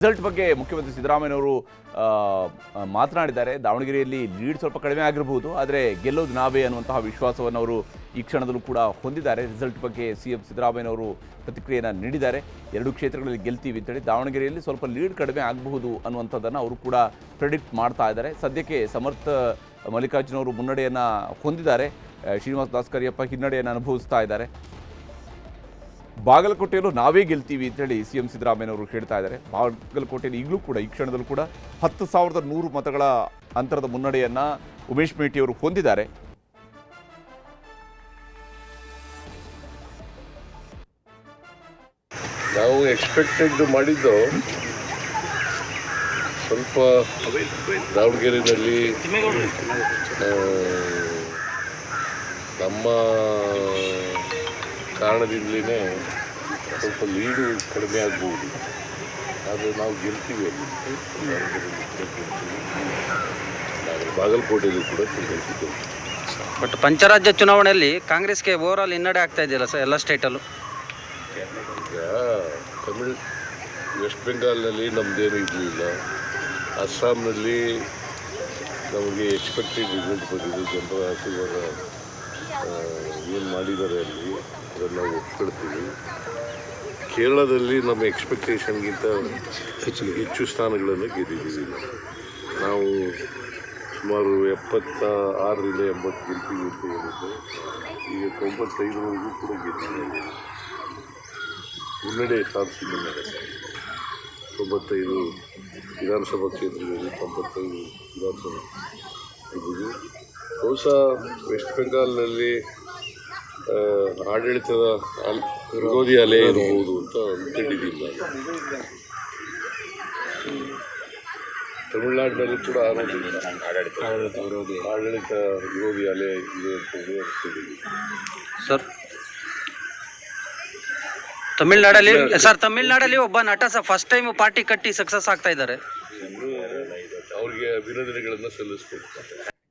Result ಬಗ್ಗೆ ಮುಖ್ಯಮಂತ್ರಿ ಸಿದ್ದರಾಮಯ್ಯನವರು ಮಾತನಾಡಿದ್ದಾರೆ. ದಾವಣಗೆರೆಯಲ್ಲಿ ಲೀಡ್ ಸ್ವಲ್ಪ ಕಡಿಮೆ ಆಗಿರಬಹುದು, ಆದರೆ ಗೆಲ್ಲೋದು ನಾವೇ ಅನ್ನುವಂತಹ ವಿಶ್ವಾಸವನ್ನು ಅವರು ಈ ಕ್ಷಣದಲ್ಲೂ ಕೂಡ ಹೊಂದಿದ್ದಾರೆ. ರಿಸಲ್ಟ್ ಬಗ್ಗೆ ಸಿಎಂ ಸಿದ್ದರಾಮಯ್ಯನವರು ಪ್ರತಿಕ್ರಿಯೆಯನ್ನು ನೀಡಿದ್ದಾರೆ. 2 ಕ್ಷೇತ್ರಗಳಲ್ಲಿ ಗೆಲ್ತೀವಿ ಅಂತೇಳಿ. ದಾವಣಗೆರೆಯಲ್ಲಿ ಸ್ವಲ್ಪ ಲೀಡ್ ಕಡಿಮೆ ಆಗಬಹುದು ಅನ್ನುವಂಥದ್ದನ್ನು ಅವರು ಕೂಡ ಪ್ರೆಡಿಕ್ಟ್ ಮಾಡ್ತಾ ಇದ್ದಾರೆ. ಸದ್ಯಕ್ಕೆ ಸಮರ್ಥ ಮಲ್ಲಿಕಾರ್ಜುನ ಅವರು ಮುನ್ನಡೆಯನ್ನು ಹೊಂದಿದ್ದಾರೆ. ಶ್ರೀನಿವಾಸ ದಾಸ್ ಕರಿಯಪ್ಪ ಹಿನ್ನಡೆಯನ್ನು ಅನುಭವಿಸ್ತಾ ಇದ್ದಾರೆ. ಬಾಗಲಕೋಟೆಯಲ್ಲೂ ನಾವೇ ಗೆಲ್ತೀವಿ ಅಂತೇಳಿ ಸಿಎಂ ಸಿದ್ದರಾಮಯ್ಯನವರು ಹೇಳ್ತಾ ಇದ್ದಾರೆ. ಬಾಗಲಕೋಟೆಯಲ್ಲಿ ಈಗಲೂ ಕೂಡ ಈ ಕ್ಷಣದಲ್ಲೂ ಕೂಡ 10,100 ಮತಗಳ ಅಂತರದ ಮುನ್ನಡೆಯನ್ನು ಉಮೇಶ್ ಮೇಟಿಯವರು ಹೊಂದಿದ್ದಾರೆ. ನಾವು ಎಕ್ಸ್ಪೆಕ್ಟೆಡ್ ಮಾಡಿದ್ದು ಸ್ವಲ್ಪ ದಾವಣಗೆರೆಯಲ್ಲಿ ನಮ್ಮ ಕಾರಣದಿಂದಲೇ ಸ್ವಲ್ಪ ಲೀಡು ಕಡಿಮೆ ಆಗ್ಬೋದು, ಆದರೆ ನಾವು ಗೆಲ್ತೀವಿ. ಅಲ್ಲಿ ಬಾಗಲಕೋಟೆಯಲ್ಲೂ ಕೂಡ ಗೆಲ್ತಿದ್ದೇವೆ. ಬಟ್ ಪಂಚರಾಜ್ಯ ಚುನಾವಣೆಯಲ್ಲಿ ಕಾಂಗ್ರೆಸ್ಗೆ ಓವರಾಲ್ ಹಿನ್ನಡೆ ಆಗ್ತಾ ಇದೆಯಲ್ಲ ಸರ್ ಎಲ್ಲ ಸ್ಟೇಟಲ್ಲೂ? ಈಗ ವೆಸ್ಟ್ ಬೆಂಗಾಲ್ನಲ್ಲಿ ನಮ್ಮದೇನು ಇರಲಿಲ್ಲ. ಅಸ್ಸಾಂನಲ್ಲಿ ನಮಗೆ ಎಕ್ಸ್ಪೆಕ್ಟೆಡ್ ರಿಸಲ್ಟ್ ಬಂದಿದೆ. ಜನರ ಆಶೀರ್ವಾದ ಏನು ಮಾಡಿದ್ದಾರೆ ಅಲ್ಲಿ ಅದನ್ನು ನಾವು ಒಪ್ಕೊಳ್ತೀವಿ. ಕೇರಳದಲ್ಲಿ ನಮ್ಮ ಎಕ್ಸ್ಪೆಕ್ಟೇಷನ್ಗಿಂತ ಹೆಚ್ಚು ಸ್ಥಾನಗಳನ್ನು ಗೆದ್ದಿದ್ದೀವಿ. ನಾವು ಸುಮಾರು 76ರಿಂದ 80 ಗೆಲ್ತೀವಿ ಅಂತ ಹೇಳಿದ್ದೆ. ಈಗ 95ವರೆಗೂ ಕೂಡ ಗೆದ್ದಿದ್ದೀವಿ. ಮುನ್ನಡೆ ಸಾಧಿಸಿದ್ದಾರೆ. 95 ವಿಧಾನಸಭಾ ಕ್ಷೇತ್ರದಲ್ಲಿ 95 ವಿಧಾನಸಭಾ ಇರ್ಬೋದು. ಬಹುಶಃ ವೆಸ್ಟ್ ಬೆಂಗಾಲ್ನಲ್ಲಿ ಆಡಳಿತದ ವಿರೋಧಿ ಅಲೆ ಇರಬಹುದು ಅಂತ ಅಂದ್ಕೊಂಡಿದ್ದೀನಿ ನಾನು. ತಮಿಳುನಾಡಿನಲ್ಲಿ ಕೂಡ ಆಡಳಿತ ವಿರೋಧಿ ಅಲೆ ಇದೆ ಅಂತ ಅಂದ್ಕೊಂಡಿದ್ದೀನಿ ಸರ್. ತಮಿಳ್ನಾಡಲ್ಲಿ ಒಬ್ಬ ನಟ ಫಸ್ಟ್ ಟೈಮ್ ಪಾರ್ಟಿ ಕಟ್ಟಿ ಸಕ್ಸಸ್ ಆಗ್ತಾ ಇದ್ದಾರೆ. ಅವ್ರಿಗೆ ಅಭಿನಂದನೆಗಳನ್ನು ಸಲ್ಲಿಸ್ತೀನಿ.